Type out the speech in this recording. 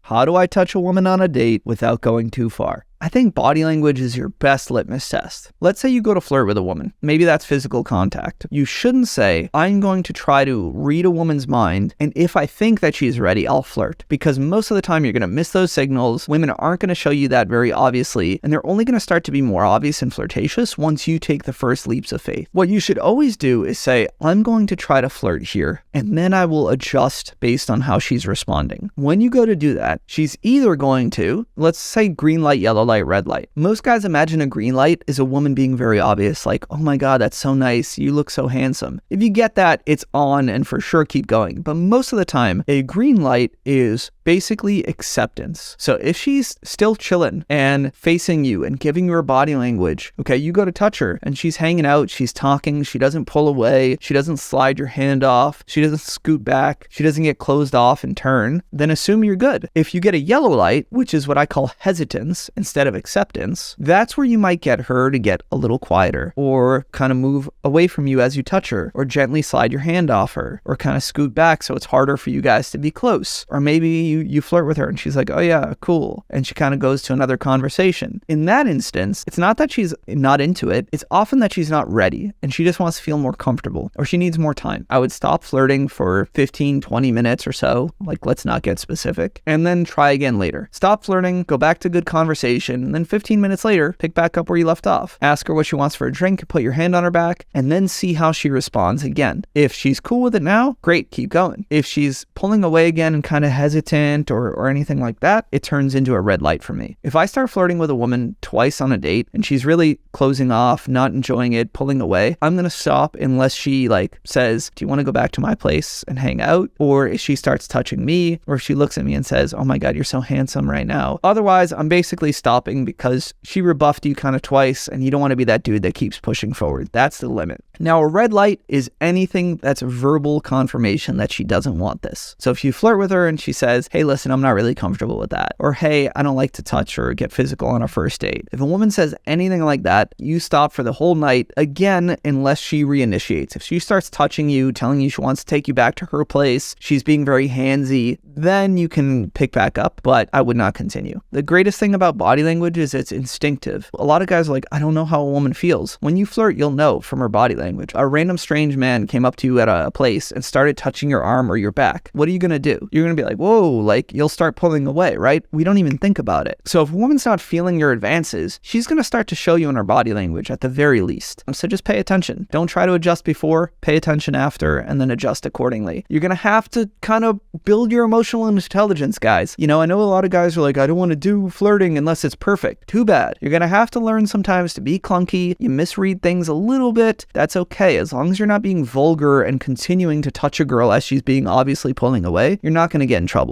How do I touch a woman on a date without going too far? I think body language is your best litmus test. Let's say you go to flirt with a woman. Maybe that's physical contact. You shouldn't say, I'm going to try to read a woman's mind, and if I think that she's ready, I'll flirt. Because most of the time you're going to miss those signals. Women aren't going to show you that very obviously, and they're only going to start to be more obvious and flirtatious once you take the first leaps of faith. What you should always do is say, I'm going to try to flirt here, and then I will adjust based on how she's responding. When you go to do that, she's either going to, let's say green light, yellow light, red light. Most guys imagine a green light is a woman being very obvious, like, oh my God, that's so nice. You look so handsome. If you get that, it's on and for sure keep going. But most of the time, a green light is basically acceptance. So if she's still chilling and facing you and giving you her body language, okay, you go to touch her and she's hanging out, she's talking, she doesn't pull away, she doesn't slide your hand off, she doesn't scoot back, she doesn't get closed off and turn, then assume you're good. If you get a yellow light, which is what I call hesitance instead of acceptance, that's where you might get her to get a little quieter or kind of move away from you as you touch her, or gently slide your hand off her, or kind of scoot back so it's harder for you guys to be close. Or maybe you flirt with her and she's like, oh yeah, cool, and she kind of goes to another conversation. In that instance, it's not that she's not into it, it's often that she's not ready and she just wants to feel more comfortable, or she needs more time. I would stop flirting for 15-20 minutes or so, like let's not get specific, and then try again later. Stop flirting, go back to good conversation, and then 15 minutes later, pick back up where you left off. Ask her what she wants for a drink, put your hand on her back, and then see how she responds again. If she's cool with it now, great, keep going. If she's pulling away again and kind of hesitant or anything like that, it turns into a red light for me. If I start flirting with a woman twice on a date and she's really closing off, not enjoying it, pulling away, I'm going to stop unless she says, do you want to go back to my place and hang out? Or if she starts touching me, or if she looks at me and says, oh my God, you're so handsome right now. Otherwise, I'm basically stopping because she rebuffed you kind of twice and you don't want to be that dude that keeps pushing forward. That's the limit. Now, a red light is anything that's verbal confirmation that she doesn't want this. So if you flirt with her and she says, hey, listen, I'm not really comfortable with that. Or, hey, I don't like to touch or get physical on a first date. If a woman says anything like that, you stop for the whole night, again, unless she reinitiates. If she starts touching you, telling you she wants to take you back to her place, she's being very handsy, then you can pick back up, but I would not continue. The greatest thing about body language is it's instinctive. A lot of guys are like, I don't know how a woman feels. When you flirt, you'll know from her body language. A random strange man came up to you at a place and started touching your arm or your back. What are you going to do? You're going to be like, whoa, you'll start pulling away, right? We don't even think about it. So if a woman's not feeling your advances, she's going to start to show you in her body language at the very least. So just pay attention. Don't try to adjust before, pay attention after, and then adjust accordingly. You're going to have to kind of build your emotional intelligence, guys. I know a lot of guys are like, I don't want to do flirting unless it's perfect. Too bad. You're going to have to learn sometimes to be clunky. You misread things a little bit. That's okay. As long as you're not being vulgar and continuing to touch a girl as she's being obviously pulling away, you're not going to get in trouble.